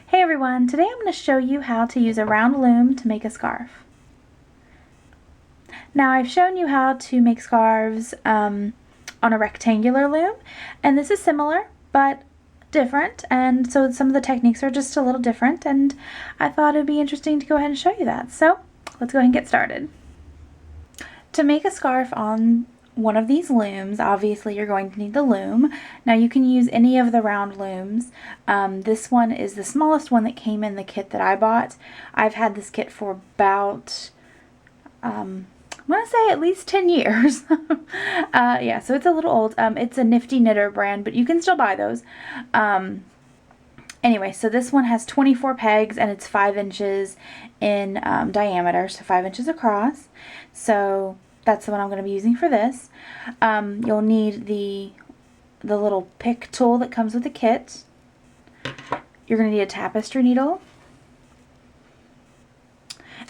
Hey everyone, today I'm going to show you how to use a round loom to make a scarf. Now I've shown you how to make scarves on a rectangular loom, and this is similar but different, and so some of the techniques are just a little different, and I thought it would be interesting to go ahead and show you that. So let's go ahead and get started. To make a scarf on one of these looms, obviously you're going to need the loom. Now you can use any of the round looms. This one is the smallest one that came in the kit that I bought. I've had this kit for about, I'm going to say at least 10 years. Yeah, so it's a little old. It's a Nifty Knitter brand, but you can still buy those. Anyway, so this one has 24 pegs and it's 5 inches in diameter, so 5 inches across. So that's the one I'm going to be using for this. You'll need the little pick tool that comes with the kit. You're going to need a tapestry needle.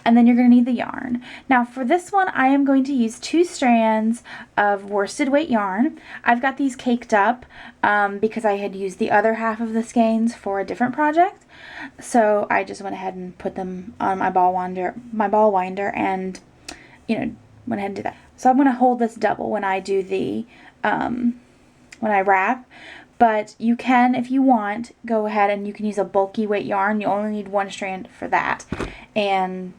And then you're going to need the yarn. Now for this one I am going to use 2 strands of worsted weight yarn. I've got these caked up because I had used the other half of the skeins for a different project. So I just went ahead and put them on my ball winder and went ahead and did that. So I'm going to hold this double when I do the, when I wrap. But you can, if you want, go ahead and you can use a bulky weight yarn. You only need 1 strand for that. And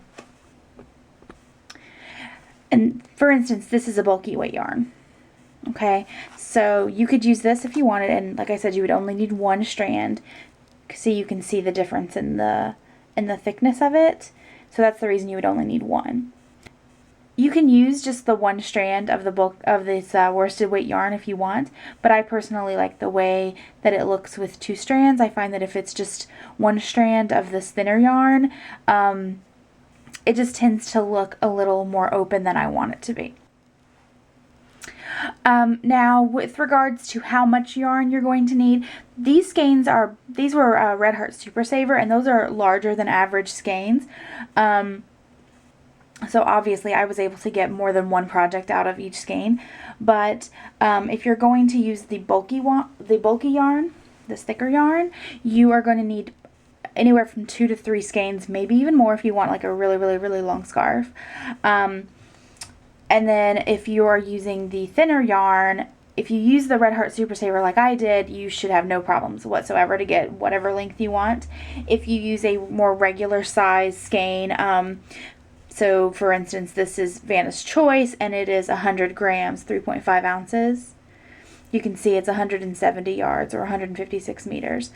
for instance, this is a bulky weight yarn. Okay, so you could use this if you wanted, and like I said, you would only need 1 strand. So you can see the difference in the thickness of it. So that's the reason you would only need 1. You can use just the 1 strand of the bulk of this worsted weight yarn if you want, but I personally like the way that it looks with 2 strands. I find that if it's just 1 strand of this thinner yarn, it just tends to look a little more open than I want it to be. Now with regards to how much yarn you're going to need, these skeins were Red Heart Super Saver, and those are larger than average skeins. So obviously I was able to get more than 1 project out of each skein, but if you're going to use the bulky yarn, this thicker yarn, you are going to need anywhere from 2 to 3 skeins, maybe even more if you want like a really long scarf. And then if you are using the thinner yarn, if you use the Red Heart Super Saver like I did, you should have no problems whatsoever to get whatever length you want. If you use a more regular size skein, so for instance, this is Vanna's Choice and it is 100 grams, 3.5 ounces. You can see it's 170 yards or 156 meters.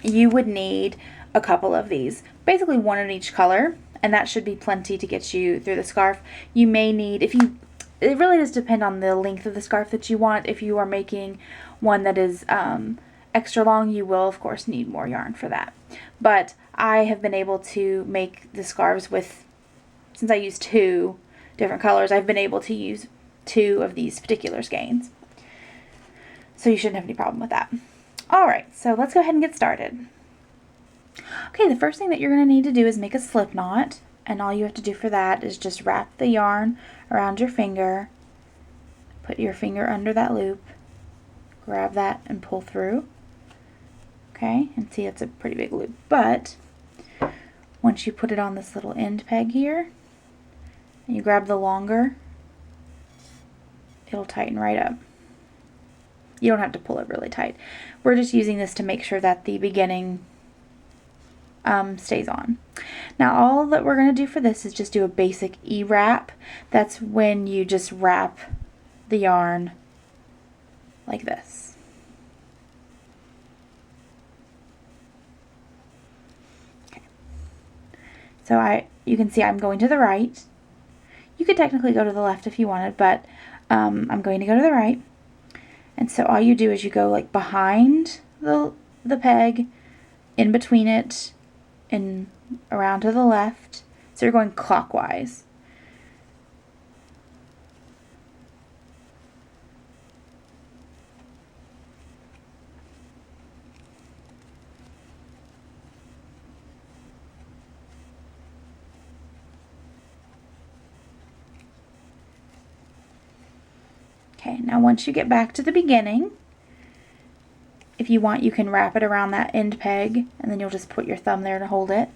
You would need a couple of these, basically 1 in each color, and that should be plenty to get you through the scarf. You may need, it really does depend on the length of the scarf that you want. If you are making one that is extra long, you will of course need more yarn for that. But I have been able to make the scarves with, since I used 2 different colors, I've been able to use 2 of these particular skeins. So you shouldn't have any problem with that. Alright, so let's go ahead and get started. Okay, the first thing that you're going to need to do is make a slip knot, and all you have to do for that is just wrap the yarn around your finger, put your finger under that loop, grab that and pull through. Okay, and see it's a pretty big loop, but once you put it on this little end peg here, and you grab the longer, it'll tighten right up. You don't have to pull it really tight. We're just using this to make sure that the beginning stays on. Now all that we're going to do for this is just do a basic E-wrap. That's when you just wrap the yarn like this. Okay. So you can see I'm going to the right. You could technically go to the left if you wanted, but I'm going to go to the right. And so all you do is you go like behind the peg, in between it, and around to the left. So you're going clockwise. Okay, now once you get back to the beginning, If you want, you can wrap it around that end peg, and then you'll just put your thumb there to hold it.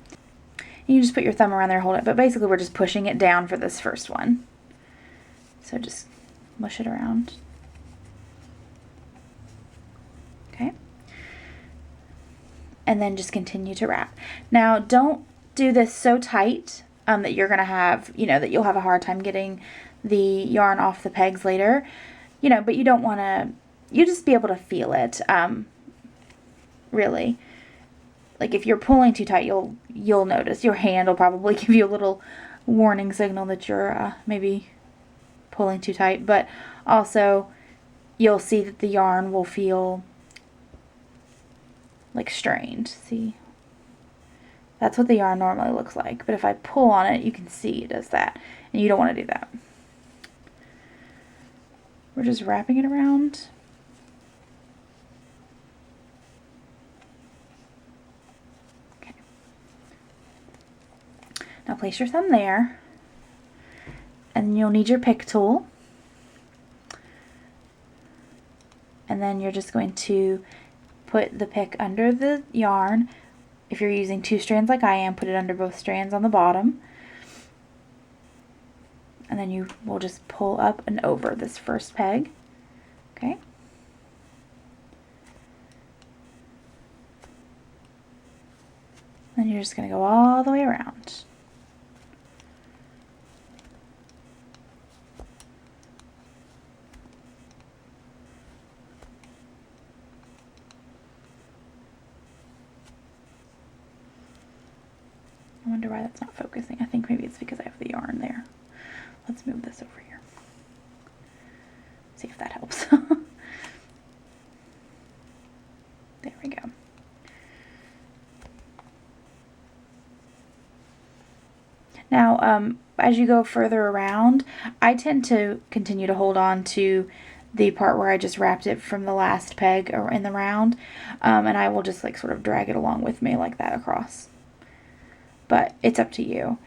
And you just put your thumb around there and hold it, but basically we're just pushing it down for this first one. So just mush it around. Okay. And then just continue to wrap. Now, don't do this so tight that you're going to have, that you'll have a hard time getting the yarn off the pegs later, but you don't want to, you just be able to feel it, really. Like if you're pulling too tight, you'll notice. Your hand will probably give you a little warning signal that you're maybe pulling too tight, but also you'll see that the yarn will feel like strained. See? That's what the yarn normally looks like, but if I pull on it, you can see it does that, and you don't want to do that. We're just wrapping it around. Okay. Now place your thumb there, and you'll need your pick tool, and then you're just going to put the pick under the yarn. If you're using 2 strands like I am, put it under both strands on the bottom. And then you will just pull up and over this first peg. Okay. Then you're just going to go all the way around. I wonder why that's not focusing. I think maybe it's because I have the yarn there. Let's move this over here. See if that helps. There we go. Now, as you go further around, I tend to continue to hold on to the part where I just wrapped it from the last peg or in the round, and I will just like sort of drag it along with me like that across. But it's up to you.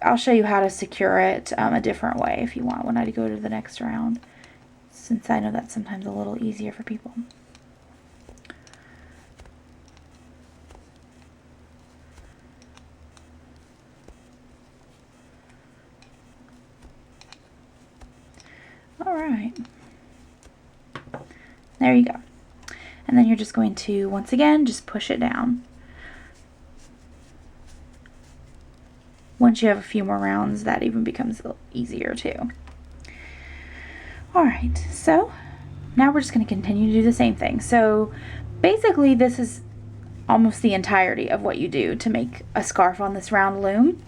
I'll show you how to secure it a different way if you want when I go to the next round, since I know that's sometimes a little easier for people. All right. There you go. And then you're just going to, once again, just push it down. Once you have a few more rounds, that even becomes a little easier too. Alright, so now we're just going to continue to do the same thing. So basically this is almost the entirety of what you do to make a scarf on this round loom.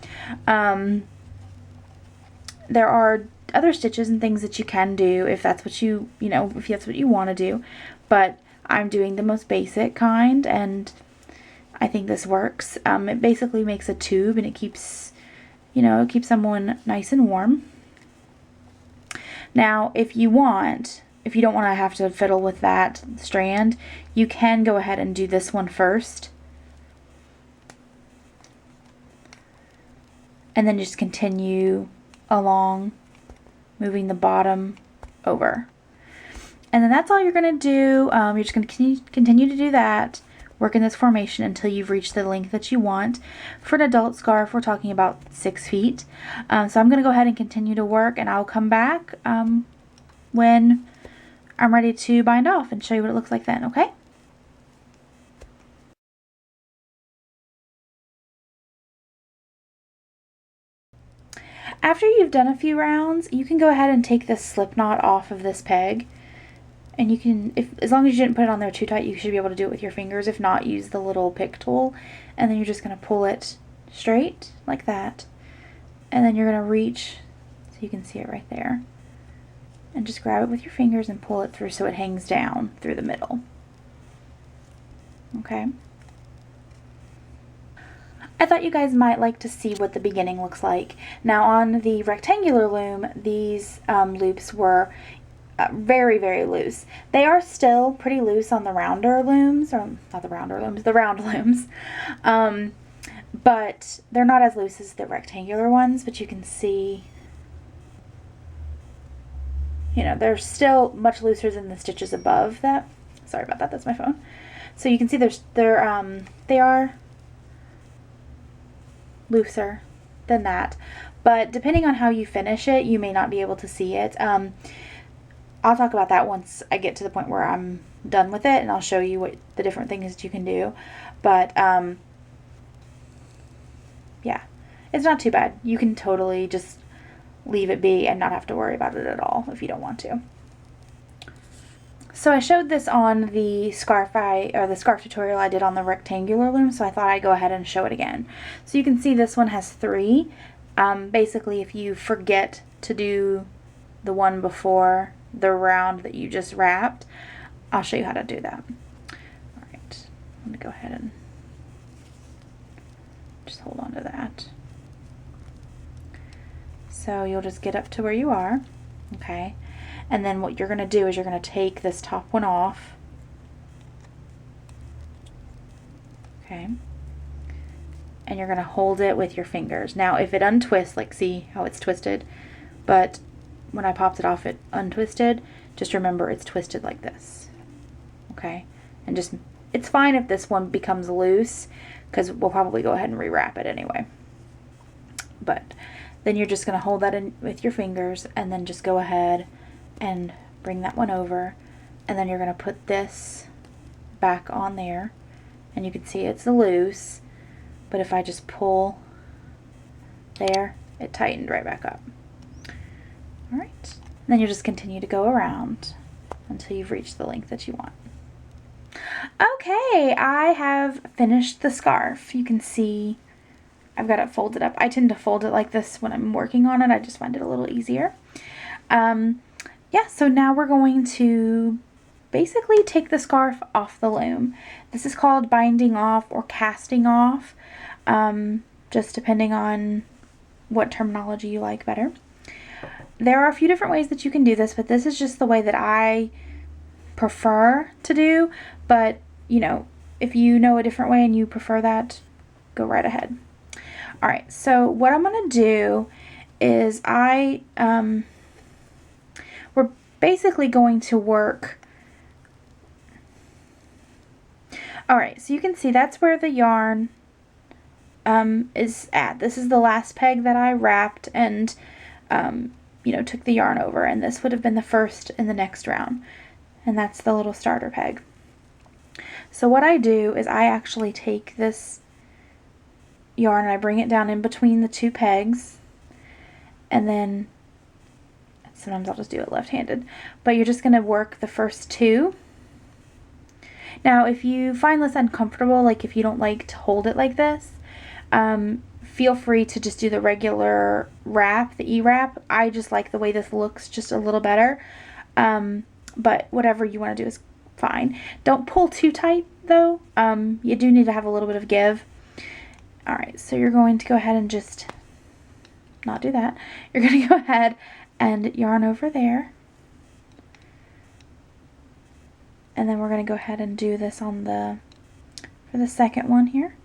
There are other stitches and things that you can do if that's what if that's what you want to do, but I'm doing the most basic kind, and I think this works. It basically makes a tube, and it keeps someone nice and warm. Now, if you don't want to have to fiddle with that strand, you can go ahead and do this one first. And then just continue along, moving the bottom over. And then that's all you're going to do. You're just going to continue to do that. Work in this formation until you've reached the length that you want. For an adult scarf, we're talking about 6 feet. So I'm going to go ahead and continue to work, and I'll come back when I'm ready to bind off and show you what it looks like then, okay? After you've done a few rounds, you can go ahead and take this slip knot off of this peg. And you can, as long as you didn't put it on there too tight, you should be able to do it with your fingers. If not, use the little pick tool. And then you're just going to pull it straight like that. And then you're going to reach, so you can see it right there. And just grab it with your fingers and pull it through so it hangs down through the middle. Okay? I thought you guys might like to see what the beginning looks like. Now on the rectangular loom, these loops were very, very loose. They are still pretty loose on the rounder looms, or not the rounder looms, the round looms. But they're not as loose as the rectangular ones, but you can see, they're still much looser than the stitches above that. Sorry about that, that's my phone. So you can see they are looser than that. But depending on how you finish it, you may not be able to see it. I'll talk about that once I get to the point where I'm done with it, and I'll show you what the different things that you can do. But yeah, it's not too bad. You can totally just leave it be and not have to worry about it at all if you don't want to. So I showed this on the scarf tutorial I did on the rectangular loom, so I thought I'd go ahead and show it again. So you can see this one has 3. Basically, if you forget to do the one before the round that you just wrapped, I'll show you how to do that. All right, I'm gonna go ahead and just hold on to that. So you'll just get up to where you are, okay? And then what you're gonna do is you're gonna take this top one off, okay? And you're gonna hold it with your fingers. Now, if it untwists, like see how it's twisted, but when I popped it off, it untwisted, just remember it's twisted like this, okay? And just, it's fine if this one becomes loose, because we'll probably go ahead and rewrap it anyway. But then you're just gonna hold that in with your fingers, and then just go ahead and bring that one over, and then you're gonna put this back on there, and you can see it's loose, but if I just pull there, it tightened right back up. All right, and then you just continue to go around until you've reached the length that you want. Okay, I have finished the scarf. You can see I've got it folded up. I tend to fold it like this when I'm working on it. I just find it a little easier. Yeah, so now we're going to basically take the scarf off the loom. This is called binding off or casting off, just depending on what terminology you like better. There are a few different ways that you can do this, but this is just the way that I prefer to do. But, you know, if you know a different way and you prefer that, go right ahead. All right, so what I'm going to do is we're basically going to work. All right, so you can see that's where the yarn is at. This is the last peg that I wrapped and, you know, took the yarn over, and this would have been the first in the next round, and that's the little starter peg. So what I do is I actually take this yarn and I bring it down in between the 2 pegs, and then sometimes I'll just do it left-handed, but you're just going to work the first 2. Now if you find this uncomfortable, like if you don't like to hold it like this, feel free to just do the regular wrap, the E-wrap. I just like the way this looks just a little better, but whatever you want to do is fine. Don't pull too tight though. You do need to have a little bit of give. Alright, so you're going to go ahead and just not do that. You're going to go ahead and yarn over there. And then we're going to go ahead and do this on for the second one here.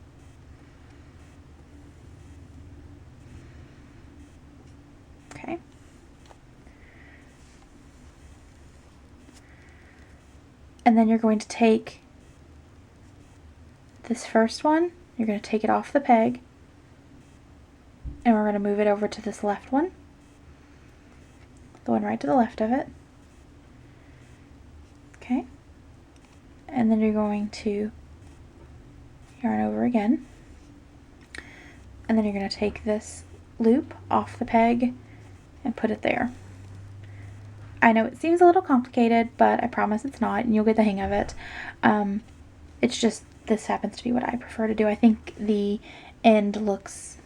Okay. And then you're going to take this first one, you're going to take it off the peg, and we're going to move it over to this left one, the one right to the left of it. Okay. And then you're going to yarn over again, and then you're going to take this loop off the peg and put it there. I know it seems a little complicated, but I promise it's not, and you'll get the hang of it. It's just, this happens to be what I prefer to do. I think the end looks,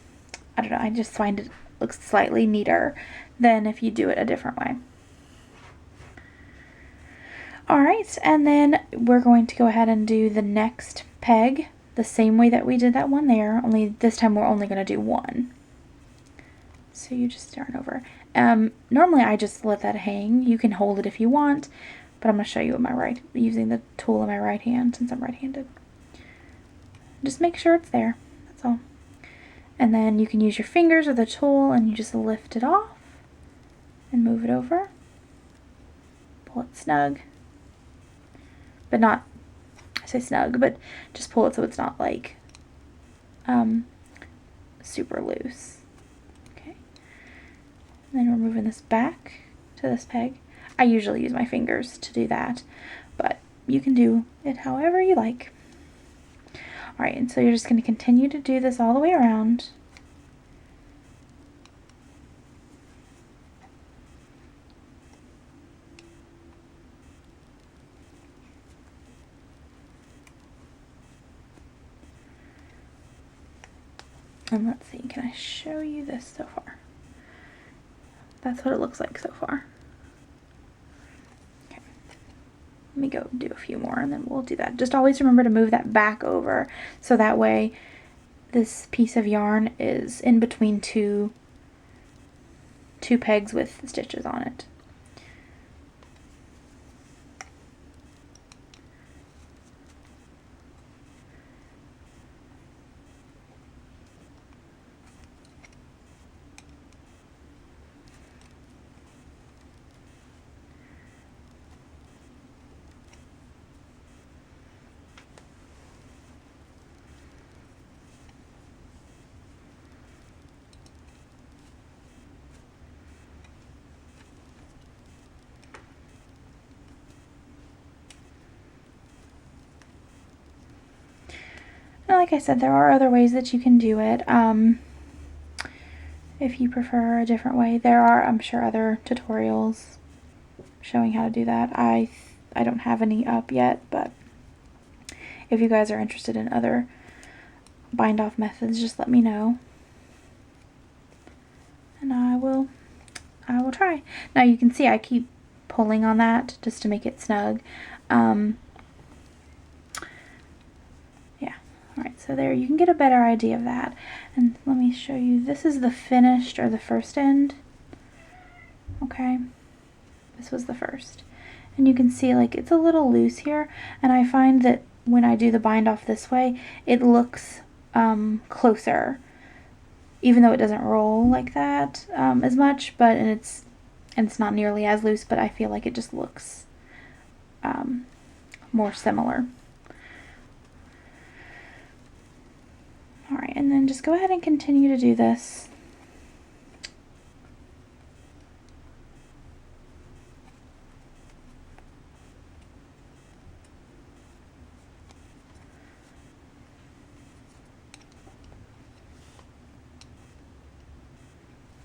I don't know, I just find it looks slightly neater than if you do it a different way. Alright, and then we're going to go ahead and do the next peg the same way that we did that one there, only this time we're only going to do 1. So you just yarn over. Normally I just let that hang. You can hold it if you want, but I'm going to show you with using the tool in my right hand since I'm right-handed. Just make sure it's there, that's all. And then you can use your fingers or the tool and you just lift it off and move it over. Pull it snug, but not say snug, but just pull it so it's not like super loose. Okay. And then we're moving this back to this peg. I usually use my fingers to do that, but you can do it however you like. All right, and so you're just going to continue to do this all the way around. And let's see, can I show you this so far? That's what it looks like so far. Okay. Let me go do a few more and then we'll do that. Just always remember to move that back over so that way this piece of yarn is in between two pegs with stitches on it. Like I said, there are other ways that you can do it. If you prefer a different way, there are, I'm sure, other tutorials showing how to do that. I don't have any up yet, but if you guys are interested in other bind off methods, just let me know, and I will try. Now you can see I keep pulling on that just to make it snug. Alright, so there you can get a better idea of that. And let me show you, this is the finished or the first end. Okay, this was the first. And you can see like it's a little loose here, and I find that when I do the bind off this way, it looks closer, even though it doesn't roll like that as much, but it's not nearly as loose, but I feel like it just looks more similar. Alright, and then just go ahead and continue to do this.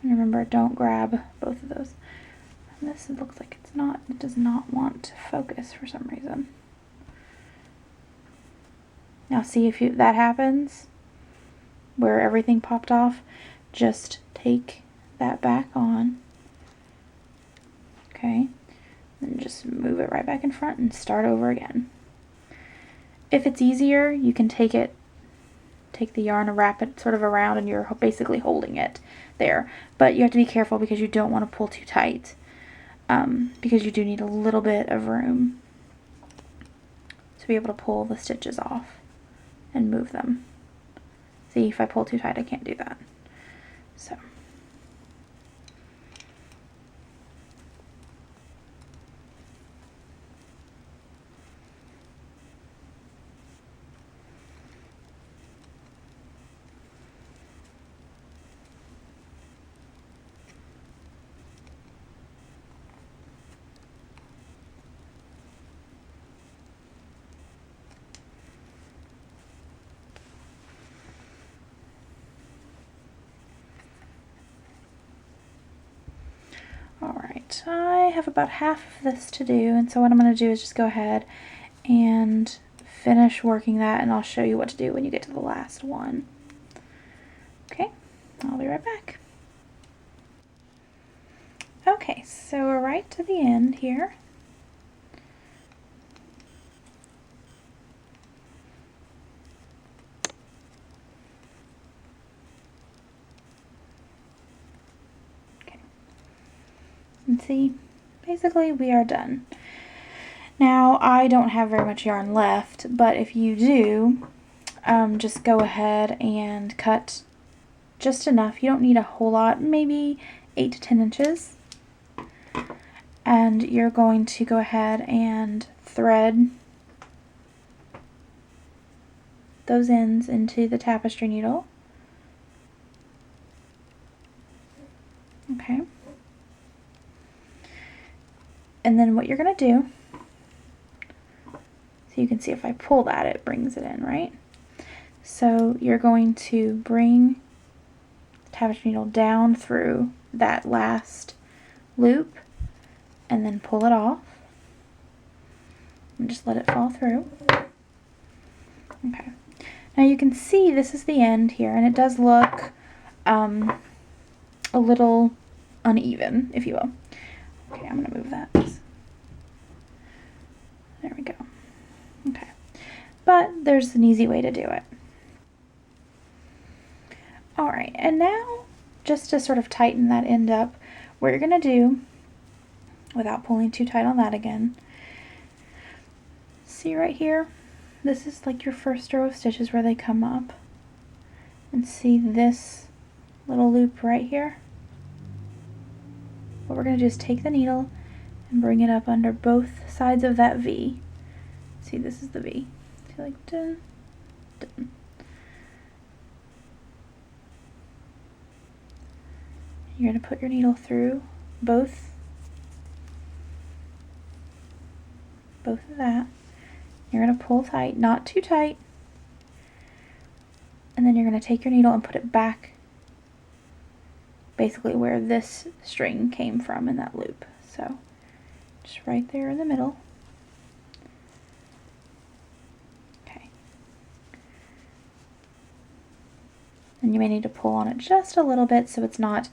And remember, don't grab both of those. And this, it looks like it does not want to focus for some reason. Now see if that happens, where everything popped off, just take that back on, okay, and just move it right back in front and start over again. If it's easier, you can take the yarn and wrap it sort of around, and you're basically holding it there, but you have to be careful because you don't want to pull too tight, because you do need a little bit of room to be able to pull the stitches off and move them. See, if I pull too tight, I can't do that. So. Alright, I have about half of this to do, and so what I'm going to do is just go ahead and finish working that, and I'll show you what to do when you get to the last one. Okay, I'll be right back. Okay, so we're right to the end here. And see, basically we are done. Now I don't have very much yarn left, but if you do, just go ahead and cut just enough. You don't need a whole lot, maybe 8 to 10 inches. And you're going to go ahead and thread those ends into the tapestry needle. Okay. And then what you're going to do, so you can see if I pull that, it brings it in, right? So you're going to bring the tapestry needle down through that last loop and then pull it off. And just let it fall through. Okay. Now you can see this is the end here, and it does look a little uneven, if you will. Okay, I'm going to move that. There we go. Okay. But there's an easy way to do it. Alright, and now, just to sort of tighten that end up, what you're going to do, without pulling too tight on that again, see right here? This is like your first row of stitches where they come up. And see this little loop right here? What we're going to do is take the needle and bring it up under both sides of that V. See, this is the V. So like dun, dun. You're going to put your needle through both of that. You're going to pull tight, not too tight. And then you're going to take your needle and put it back basically where this string came from in that loop. So just right there in the middle. Okay. And you may need to pull on it just a little bit so it's not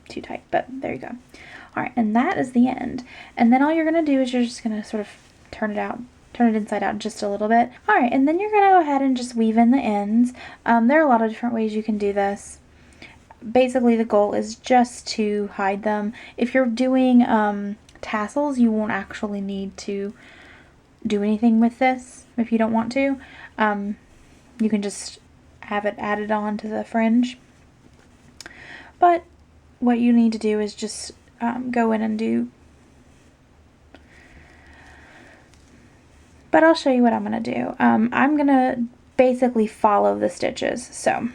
too tight, but there you go. Alright, and that is the end. And then all you're going to do is you're just going to sort of turn it inside out just a little bit. Alright, and then you're going to go ahead and just weave in the ends. There are a lot of different ways you can do this. Basically the goal is just to hide them. If you're doing tassels, you won't actually need to do anything with this if you don't want to. You can just have it added on to the fringe. But what you need to do is just go in and do. But I'll show you what I'm going to do. I'm going to basically follow the stitches. So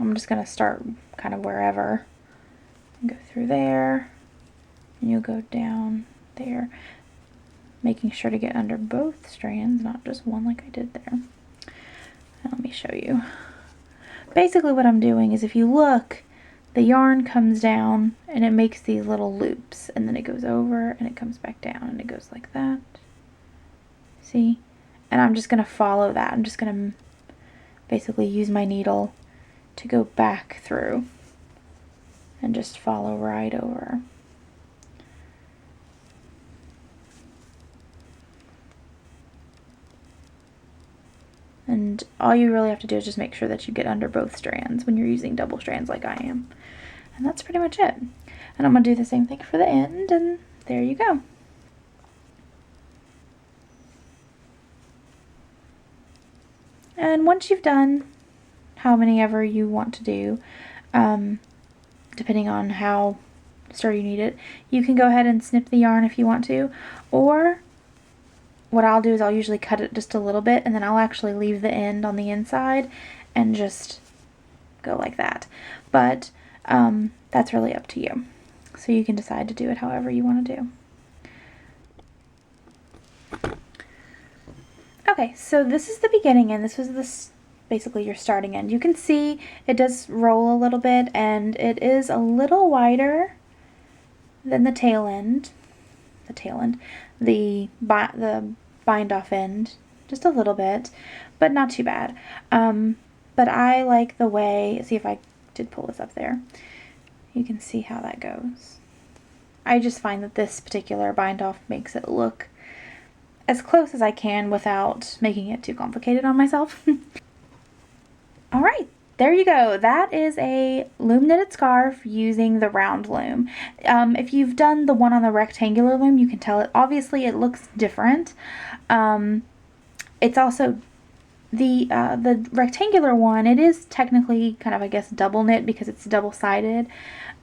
I'm just going to start kind of wherever. Go through there. And you'll go down there. Making sure to get under both strands, not just one like I did there. And let me show you. Basically what I'm doing is if you look, the yarn comes down and it makes these little loops, and then it goes over and it comes back down and it goes like that. See? And I'm just going to follow that. I'm just going to basically use my needle to go back through and just follow right over. And all you really have to do is just make sure that you get under both strands when you're using double strands like I am. And that's pretty much it. And I'm going to do the same thing for the end, and there you go. And once you've done how many ever you want to do, depending on how sturdy you need it, you can go ahead and snip the yarn if you want to, or what I'll do is I'll usually cut it just a little bit, and then I'll actually leave the end on the inside and just go like that. But that's really up to you. So you can decide to do it however you want to do. Okay, so this is the beginning end. This was basically your starting end. You can see it does roll a little bit, and it is a little wider than the tail end. The bind off end, just a little bit, but not too bad. But I like the way, see if I did pull this up there, you can see how that goes. I just find that this particular bind off makes it look as close as I can without making it too complicated on myself. Alright, there you go. That is a loom knitted scarf using the round loom. If you've done the one on the rectangular loom, you can tell it, obviously it looks different. It's also the rectangular one, it is technically kind of, I guess, double knit because it's double-sided.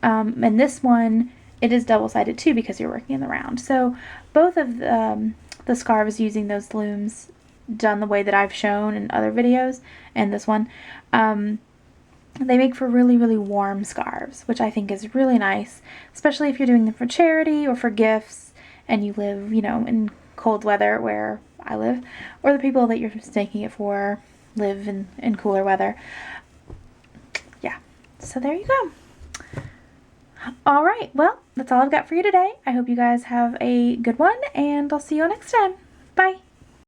And this one, it is double-sided too because you're working in the round. So both of the scarves using those looms done the way that I've shown in other videos and this one, they make for really, really warm scarves, which I think is really nice, especially if you're doing them for charity or for gifts and you live, you know, in cold weather where I live, or the people that you're making it for live in cooler weather. Yeah, so there you go. All right, well, that's all I've got for you today. I hope you guys have a good one, and I'll see you all next time. Bye.